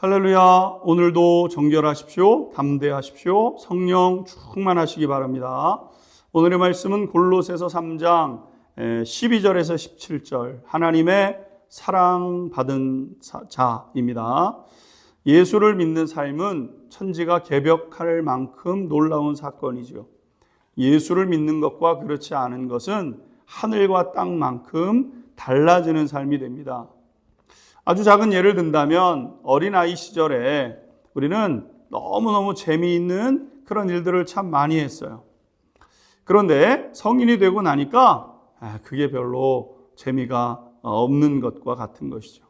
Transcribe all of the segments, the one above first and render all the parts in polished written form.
할렐루야. 오늘도 정결하십시오. 담대하십시오. 성령 충만하시기 바랍니다. 오늘의 말씀은 골로새서 3장 12절에서 17절 하나님의 사랑받은 자입니다. 예수를 믿는 삶은 천지가 개벽할 만큼 놀라운 사건이죠. 예수를 믿는 것과 그렇지 않은 것은 하늘과 땅만큼 달라지는 삶이 됩니다. 아주 작은 예를 든다면 어린아이 시절에 우리는 너무너무 재미있는 그런 일들을 참 많이 했어요. 그런데 성인이 되고 나니까 그게 별로 재미가 없는 것과 같은 것이죠.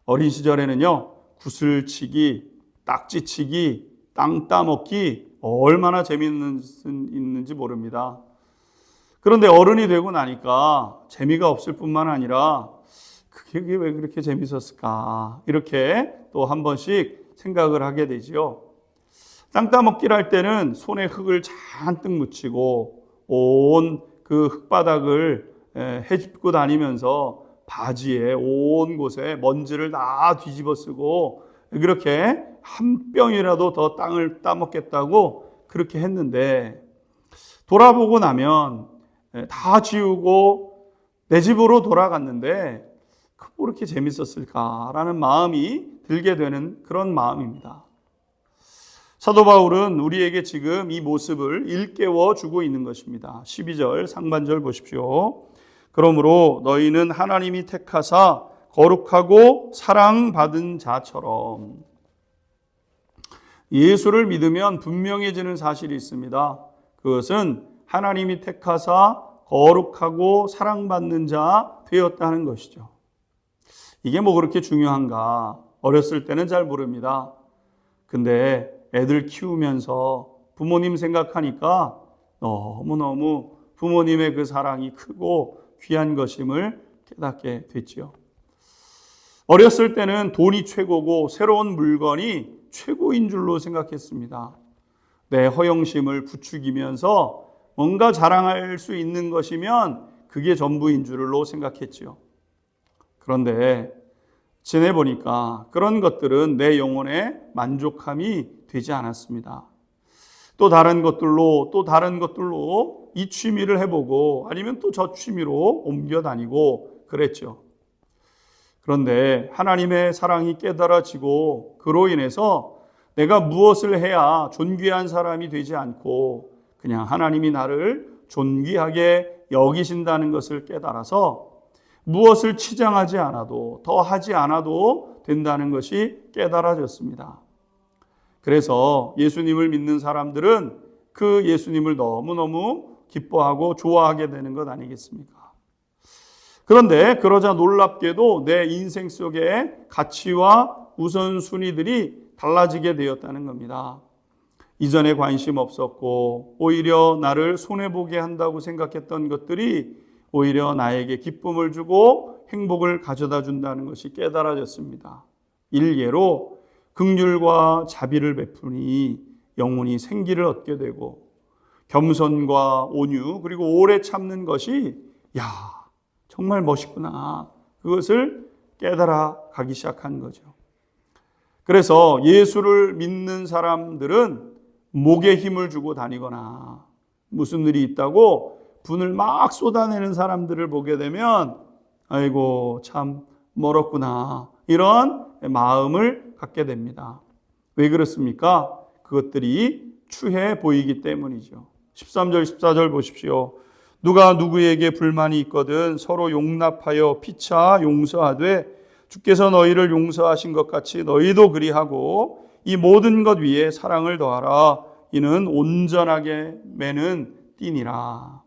어린 시절에는요, 구슬치기, 딱지치기, 땅 따먹기 얼마나 재미있는지 모릅니다. 그런데 어른이 되고 나니까 재미가 없을 뿐만 아니라 그게 왜 그렇게 재밌었을까? 이렇게 또 한 번씩 생각을 하게 되지요. 땅 따먹기를 할 때는 손에 흙을 잔뜩 묻히고 온 그 흙바닥을 헤집고 다니면서 바지에 온 곳에 먼지를 다 뒤집어 쓰고 그렇게 한 병이라도 더 땅을 따먹겠다고 그렇게 했는데 돌아보고 나면 다 지우고 내 집으로 돌아갔는데 뭐 이렇게 재밌었을까라는 마음이 들게 되는 그런 마음입니다. 사도 바울은 우리에게 지금 이 모습을 일깨워 주고 있는 것입니다. 12절 상반절 보십시오. 그러므로 너희는 하나님이 택하사 거룩하고 사랑받은 자처럼. 예수를 믿으면 분명해지는 사실이 있습니다. 그것은 하나님이 택하사 거룩하고 사랑받는 자 되었다는 것이죠. 이게 뭐 그렇게 중요한가? 어렸을 때는 잘 모릅니다. 근데 애들 키우면서 부모님 생각하니까 너무너무 부모님의 그 사랑이 크고 귀한 것임을 깨닫게 됐지요. 어렸을 때는 돈이 최고고 새로운 물건이 최고인 줄로 생각했습니다. 내 허영심을 부추기면서 뭔가 자랑할 수 있는 것이면 그게 전부인 줄로 생각했지요. 그런데 지내보니까 그런 것들은 내 영혼의 만족함이 되지 않았습니다. 또 다른 것들로 이 취미를 해보고 아니면 또 저 취미로 옮겨 다니고 그랬죠. 그런데 하나님의 사랑이 깨달아지고 그로 인해서 내가 무엇을 해야 존귀한 사람이 되지 않고 그냥 하나님이 나를 존귀하게 여기신다는 것을 깨달아서 무엇을 치장하지 않아도 더 하지 않아도 된다는 것이 깨달아졌습니다. 그래서 예수님을 믿는 사람들은 그 예수님을 너무너무 기뻐하고 좋아하게 되는 것 아니겠습니까? 그런데 그러자 놀랍게도 내 인생 속에 가치와 우선순위들이 달라지게 되었다는 겁니다. 이전에 관심 없었고 오히려 나를 손해보게 한다고 생각했던 것들이 오히려 나에게 기쁨을 주고 행복을 가져다 준다는 것이 깨달아졌습니다. 일례로 긍휼과 자비를 베푸니 영혼이 생기를 얻게 되고 겸손과 온유 그리고 오래 참는 것이 정말 멋있구나. 그것을 깨달아 가기 시작한 거죠. 그래서 예수를 믿는 사람들은 목에 힘을 주고 다니거나 무슨 일이 있다고 분을 막 쏟아내는 사람들을 보게 되면 아이고 참 멀었구나 이런 마음을 갖게 됩니다. 왜 그렇습니까? 그것들이 추해 보이기 때문이죠. 13절 14절 보십시오. 누가 누구에게 불만이 있거든 서로 용납하여 피차 용서하되 주께서 너희를 용서하신 것 같이 너희도 그리하고 이 모든 것 위에 사랑을 더하라. 이는 온전하게 매는 띠니라.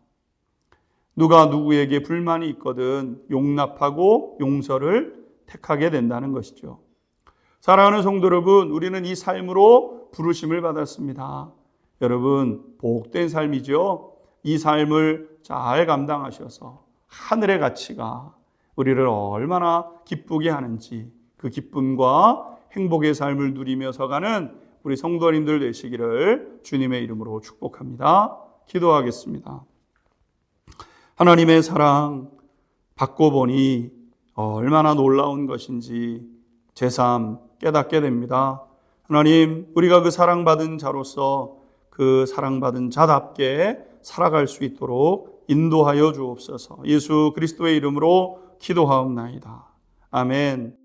누가 누구에게 불만이 있거든 용납하고 용서를 택하게 된다는 것이죠. 사랑하는 성도 여러분, 우리는 이 삶으로 부르심을 받았습니다. 여러분, 복된 삶이죠. 이 삶을 잘 감당하셔서 하늘의 가치가 우리를 얼마나 기쁘게 하는지 그 기쁨과 행복의 삶을 누리며 서가는 우리 성도님들 되시기를 주님의 이름으로 축복합니다. 기도하겠습니다. 하나님의 사랑 받고 보니 얼마나 놀라운 것인지 제 삶 깨닫게 됩니다. 하나님, 우리가 그 사랑받은 자로서 그 사랑받은 자답게 살아갈 수 있도록 인도하여 주옵소서. 예수 그리스도의 이름으로 기도하옵나이다. 아멘.